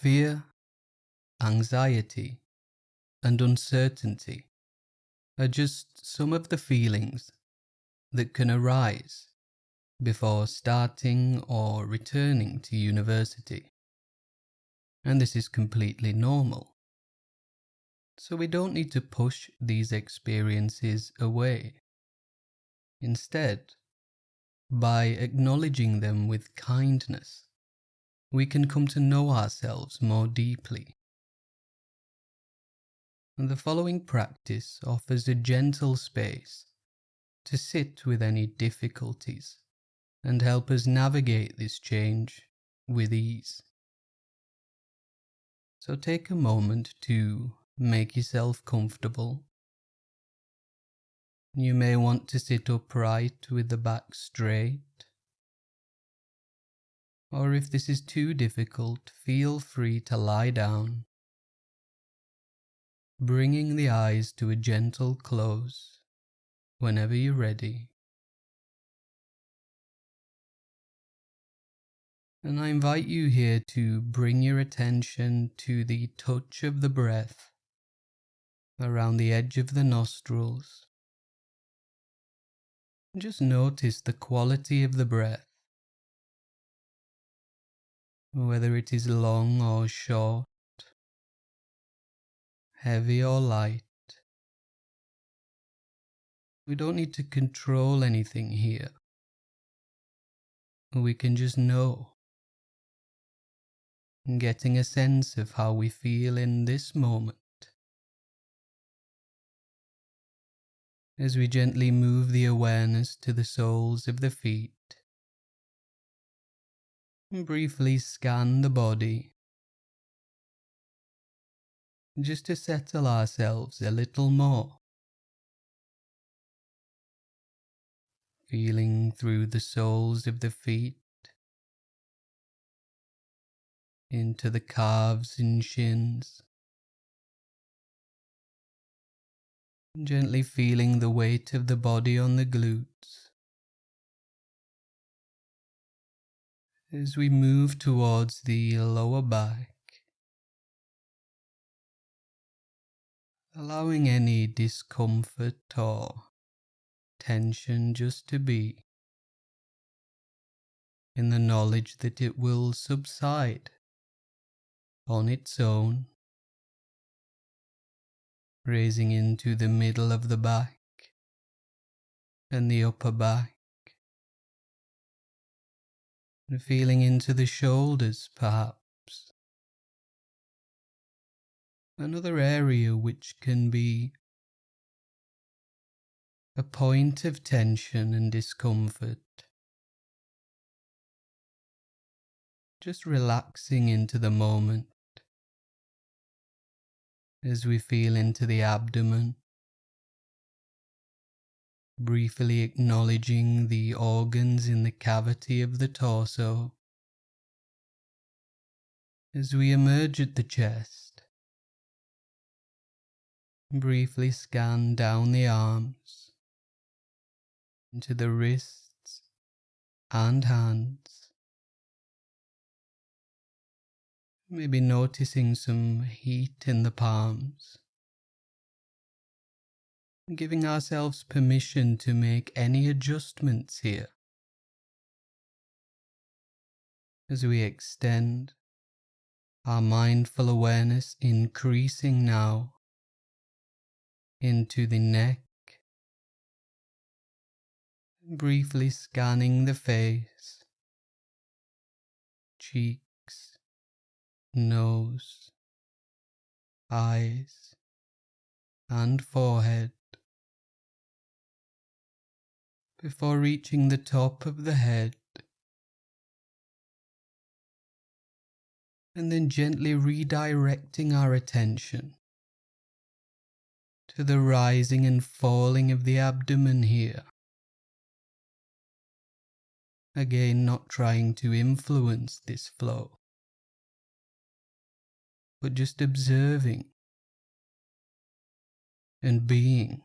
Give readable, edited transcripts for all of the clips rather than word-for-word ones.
Fear, anxiety, and uncertainty are just some of the feelings that can arise before starting or returning to university. And this is completely normal. So we don't need to push these experiences away. Instead, by acknowledging them with kindness, we can come to know ourselves more deeply. And the following practice offers a gentle space to sit with any difficulties and help us navigate this change with ease. So take a moment to make yourself comfortable. You may want to sit upright with the back straight. Or if this is too difficult, feel free to lie down, bringing the eyes to a gentle close whenever you're ready. And I invite you here to bring your attention to the touch of the breath around the edge of the nostrils. Just notice the quality of the breath, whether it is long or short, heavy or light. We don't need to control anything here. We can just know, getting a sense of how we feel in this moment. As we gently move the awareness to the soles of the feet, and briefly scan the body, just to settle ourselves a little more. Feeling through the soles of the feet, into the calves and shins. Gently feeling the weight of the body on the glutes. As we move towards the lower back, allowing any discomfort or tension just to be, in the knowledge that it will subside on its own, raising into the middle of the back and the upper back, and feeling into the shoulders perhaps. Another area which can be a point of tension and discomfort. Just relaxing into the moment as we feel into the abdomen, briefly acknowledging the organs in the cavity of the torso. As we emerge at the chest, briefly scan down the arms, into the wrists and hands. Maybe noticing some heat in the palms. Giving ourselves permission to make any adjustments here. As we extend our mindful awareness, increasing now into the neck, briefly scanning the face, cheeks, nose, eyes, and forehead, before reaching the top of the head, and then gently redirecting our attention to the rising and falling of the abdomen here. Again, not trying to influence this flow, but just observing and being.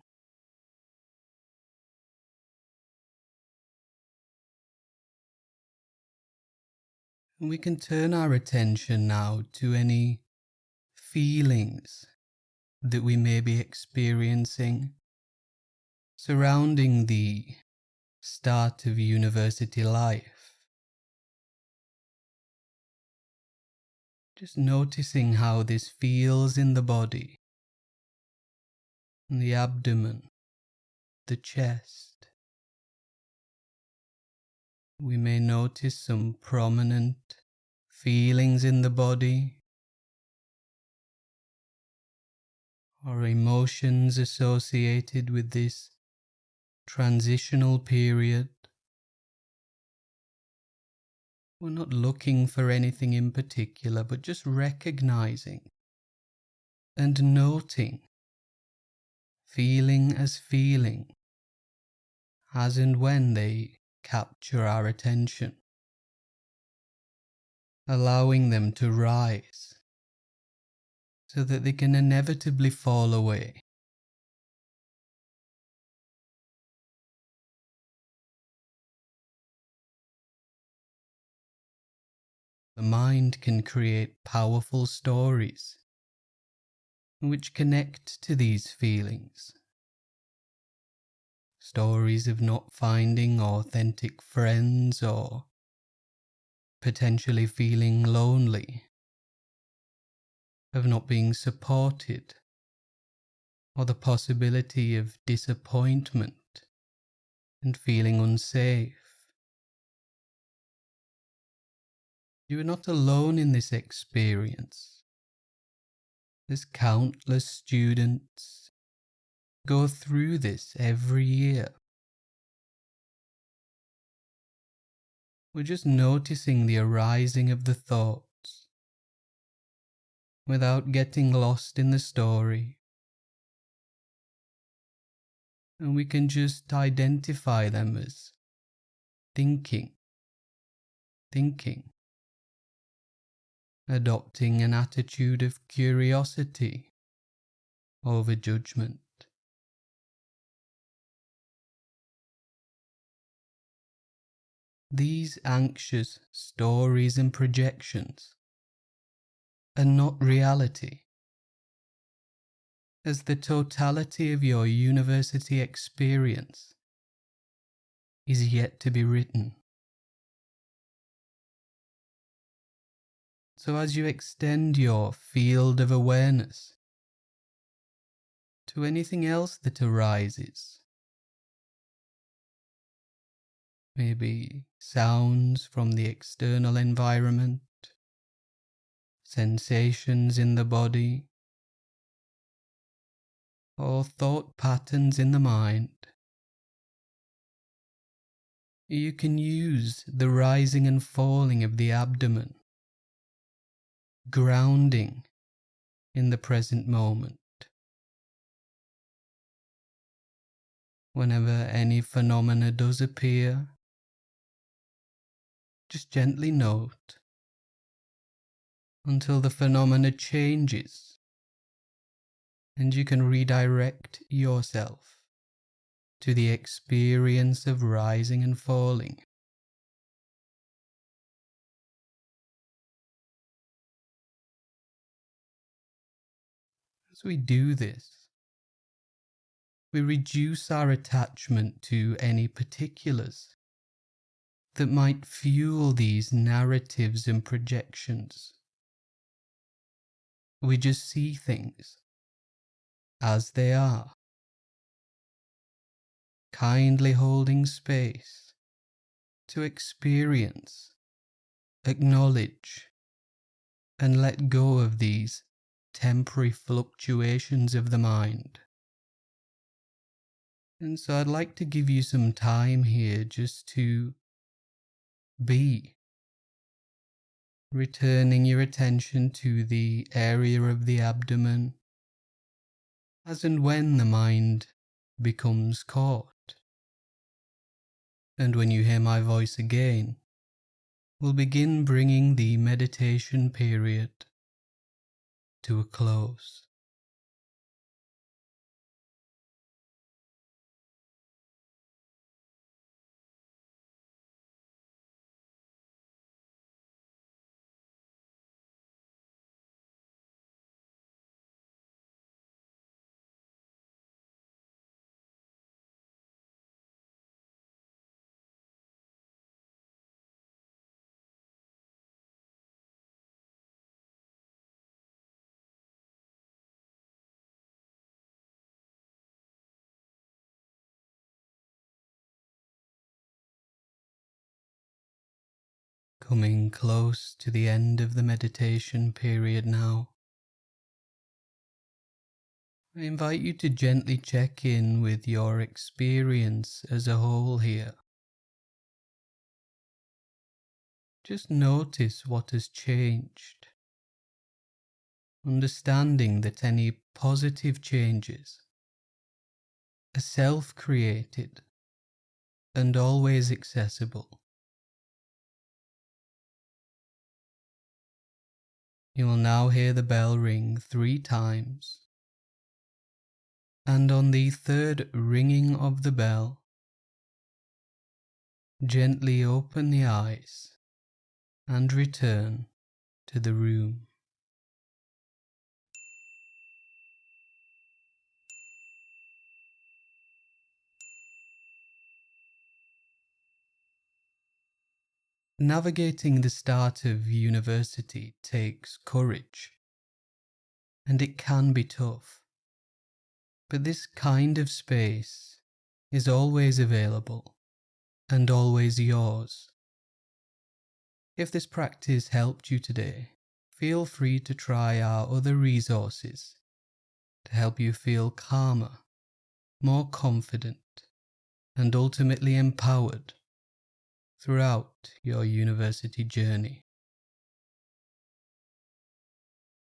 And we can turn our attention now to any feelings that we may be experiencing surrounding the start of university life. Just noticing how this feels in the body, in the abdomen, the chest. We may notice some prominent feelings in the body or emotions associated with this transitional period. We're not looking for anything in particular, but just recognizing and noting, feeling as feeling, as and when they capture our attention, allowing them to rise so that they can inevitably fall away. The mind can create powerful stories which connect to these feelings. Stories of not finding authentic friends or potentially feeling lonely, of not being supported, or the possibility of disappointment and feeling unsafe. You are not alone in this experience. There's countless students go through this every year. We're just noticing the arising of the thoughts without getting lost in the story. And we can just identify them as thinking, adopting an attitude of curiosity over judgment. These anxious stories and projections are not reality, as the totality of your university experience is yet to be written. So as you extend your field of awareness to anything else that arises, maybe sounds from the external environment, sensations in the body, or thought patterns in the mind, you can use the rising and falling of the abdomen, grounding in the present moment. Whenever any phenomena does appear, just gently note until the phenomena changes and you can redirect yourself to the experience of rising and falling. As we do this, we reduce our attachment to any particulars that might fuel these narratives and projections. We just see things as they are, kindly holding space to experience, acknowledge, and let go of these temporary fluctuations of the mind. And so I'd like to give you some time here just to be, returning your attention to the area of the abdomen as and when the mind becomes caught. And when you hear my voice again, we'll begin bringing the meditation period to a close. Coming close to the end of the meditation period now, I invite you to gently check in with your experience as a whole here. Just notice what has changed, understanding that any positive changes are self-created and always accessible. You will now hear the bell ring 3 times, and on the third ringing of the bell, gently open the eyes and return to the room. Navigating the start of university takes courage, and it can be tough. But this kind of space is always available and always yours. If this practice helped you today, feel free to try our other resources to help you feel calmer, more confident, and ultimately empowered throughout your university journey.